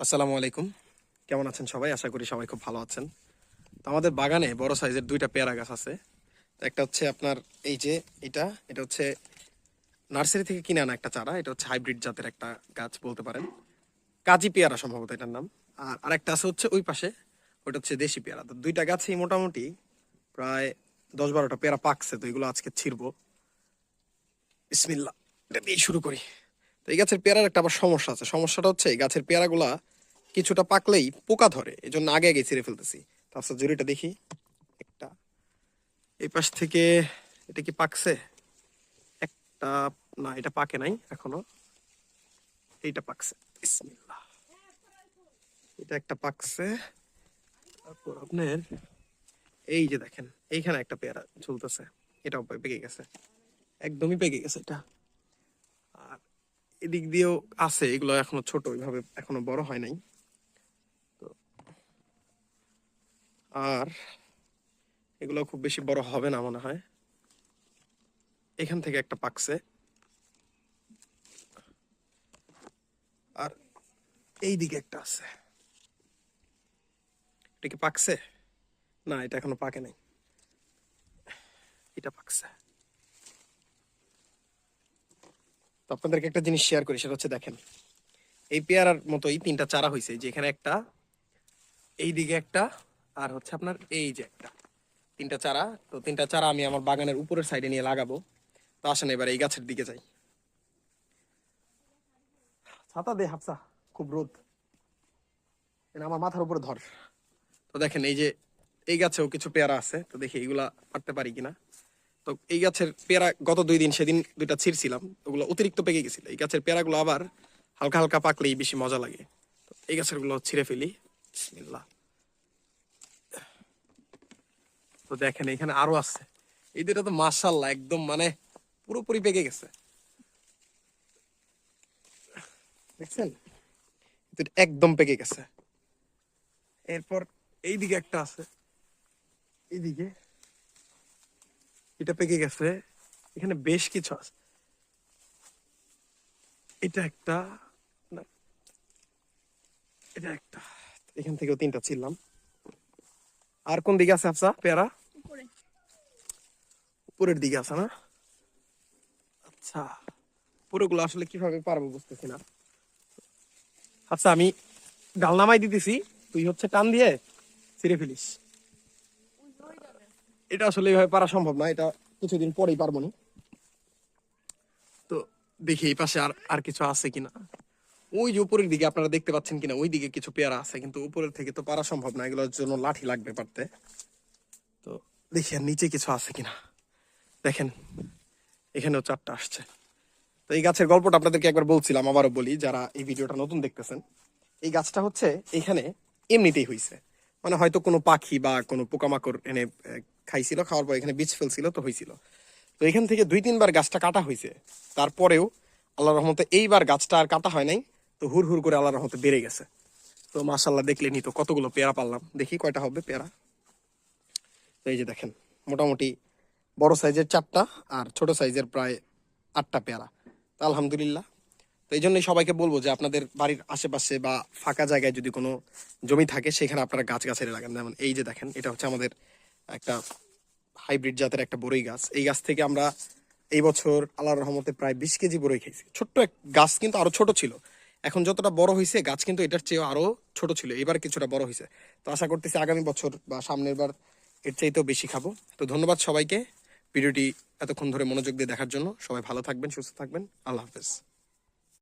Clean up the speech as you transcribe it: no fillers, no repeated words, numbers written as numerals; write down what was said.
আসসালামু আলাইকুম। কেমন আছেন সবাই? আশা করি সবাই খুব ভালো আছেন। তো আমাদের বাগানে বড় সাইজের দুইটা পেয়ারা গাছ আছে। তো একটা হচ্ছে আপনার এই যে এটা হচ্ছে নার্সারি থেকে কিনে আনা একটা চারা। এটা হচ্ছে হাইব্রিড জাতের একটা গাছ বলতে পারেন। কাজী পেয়ারা সম্ভবত এটার নাম। আর আরেকটা আছে হচ্ছে ওই পাশে, ওটা হচ্ছে দেশি পেয়ারা। তো দুইটা গাছেই মোটামুটি প্রায় 10-12টা পেয়ারা পাকছে। তো এগুলো আজকে ছিঁড়বো। বিসমিল্লাহ, এটা দিয়ে শুরু করি। তো এই গাছের পেয়ারার একটা আবার সমস্যা আছে। সমস্যাটা হচ্ছে এই গাছের পেয়ারাগুলা কিছুটা পাকলেই পোকা ধরে, এই জন্য আগে আগে ছিঁড়ে ফেলতেছি। তারপর জুড়িটা দেখি একটা, এই পাশ থেকে এটা কি পাকছে? একটা, না এটা পাকে নাই এখনো। এইটা পাকছে, বিসমিল্লাহ। এটা একটা পাকছে। তারপর আপনার এই যে দেখেন, এইখানে একটা পেয়ারা ঝুলতেছে, এটাও পেকে গেছে, একদমই পেকে গেছে এটা। আর এদিক দিয়েও আছে, এগুলো এখনো ছোট, ওইভাবে এখনো বড় হয় নাই। তো আর এগুলো খুব বেশি বড় হবে না মনে হয়। এখান থেকে একটা পাকছে। আর এই দিকে একটা আছে। এটা কি পাকছে? না, এটা এখনো পাকে নাই। এটা পাকছে। তো আপনাদেরকে একটা জিনিস শেয়ার করি, সেটা হচ্ছে দেখেন, এই পেয়ারার মতোই তিনটা চারা হয়েছে, যে এখানে একটা, এই দিকে একটা, আর হচ্ছে আপনার এই যে একটা, তিনটা চারা। তো তিনটা চারা আমি আমার বাগানের উপরের সাইডে নিয়ে লাগাবো। তো আসেন এবার এই গাছের দিকে যাই। ছাতা দে হাফসা, খুব রোদ, এটা আমার মাথার উপরে ধর। তো দেখেন এই যে এই গাছেও কিছু পেয়ারা আছে, তো দেখি এগুলা পারতে পারি কিনা। তো এই গাছের পেয়ারা গত 2 দিন সেদিন দুইটা ছিঁড়ছিলাম, ওগুলো অতিরিক্ত পেকে গেছিল। এই গাছের পেয়ারাগুলো আবার হালকা হালকা পাকলেই বেশি মজা লাগে। তো এই গাছের গুলো ছিঁড়ে ফেলি, বিসমিল্লাহ। তো দেখেন এখানে আরো আছে। এই দুটো তো মাশাআল্লাহ একদম মানে পুরোপুরি পেকে গেছে, দেখছেন? এটা একদম পেকে গেছে। এরপর এইদিকে একটা আছে, এইদিকে এটা পেকে গেছে। এখানে বেশ কিছু আছে। এটা একটা, না, এটা একটা। এখান থেকেও তিনটা ছিললাম। আর কোন দিকে আছে আফসা পেয়ারা? উপরে। উপরের দিকে আছে না? আচ্ছা, পুরোগুলো আসলে কিভাবে পারবো বুঝতেছি না। আচ্ছা, আমি ডাল নামাই দিতেছি, তুই হচ্ছে টান দিয়ে ছিঁড়ে ফেলিস। এটা আসলে এইভাবে পারা সম্ভব না, এটা কিছুদিন পরেই পারবো না। তো দেখি এই পাশে আর আর কিছু আছে কিনা। ওই যে উপরের দিকে আপনারা দেখতে পাচ্ছেন কিনা, ওই দিকে কিছু পেয়ারা আছে, কিন্তু উপরের থেকে তো পারা সম্ভব না, এগুলোর জন্য লাঠি লাগবে পারতে। তো দেখি আর নিচে কিছু আছে কিনা। দেখেন এখানেও চারটা আসছে। তো এই গাছের গল্পটা আপনাদেরকে একবার বলছিলাম, আবারও বলি যারা এই ভিডিওটা নতুন দেখতেছেন। এই গাছটা হচ্ছে এখানে এমনিতেই হয়েছে, মানে হয়তো কোনো পাখি বা কোনো পোকামাকড় এনে খাইছিল, খাওয়ার পর এখানে বীজ ফেলছিল, তো হয়েছিল। তো এখান থেকে 2-3 বার গাছটা কাটা হয়েছে। তারপরেও আল্লাহর রহমতে এইবার গাছটা আর কাটা হয় নাই। তো হুর হুর করে আল্লাহর রহমতে বেড়ে গেছে। তো মাশাল্লাহ, দেখলেনি তো কতগুলো পেয়ারা পারলাম। দেখি কয়টা হবে পেয়ারা। তো এই যে দেখেন, মোটামুটি বড় সাইজের 4টা আর ছোট সাইজের প্রায় 8টা পেয়ারা। তো আলহামদুলিল্লাহ। তো এই জন্যই সবাইকে বলবো যে আপনাদের বাড়ির আশেপাশে বা ফাঁকা জায়গায় যদি কোনো জমি থাকে, সেখানে আপনারা গাছ গাছের লাগান। যেমন এই যে দেখেন, এটা হচ্ছে আমাদের একটা হাইব্রিড জাতের একটা বড়ই গাছ। এই গাছ থেকে আমরা এই বছর আল্লাহর রহমতে প্রায় 20 কেজি বড়ই খাইছি। ছোট্ট এক গাছ, কিন্তু আরো ছোট ছিল। এখন যতটা বড় হয়েছে গাছ, কিন্তু এটার চেয়েও আরো ছোট ছিল, এবার কিছুটা বড় হয়েছে। তো আশা করতেছি আগামী বছর বা সামনের বার এর চাইতেও বেশি খাবো। তো ধন্যবাদ সবাইকে ভিডিওটি এতক্ষণ ধরে মনোযোগ দিয়ে দেখার জন্য। সবাই ভালো থাকবেন, সুস্থ থাকবেন। আল্লাহ হাফেজ।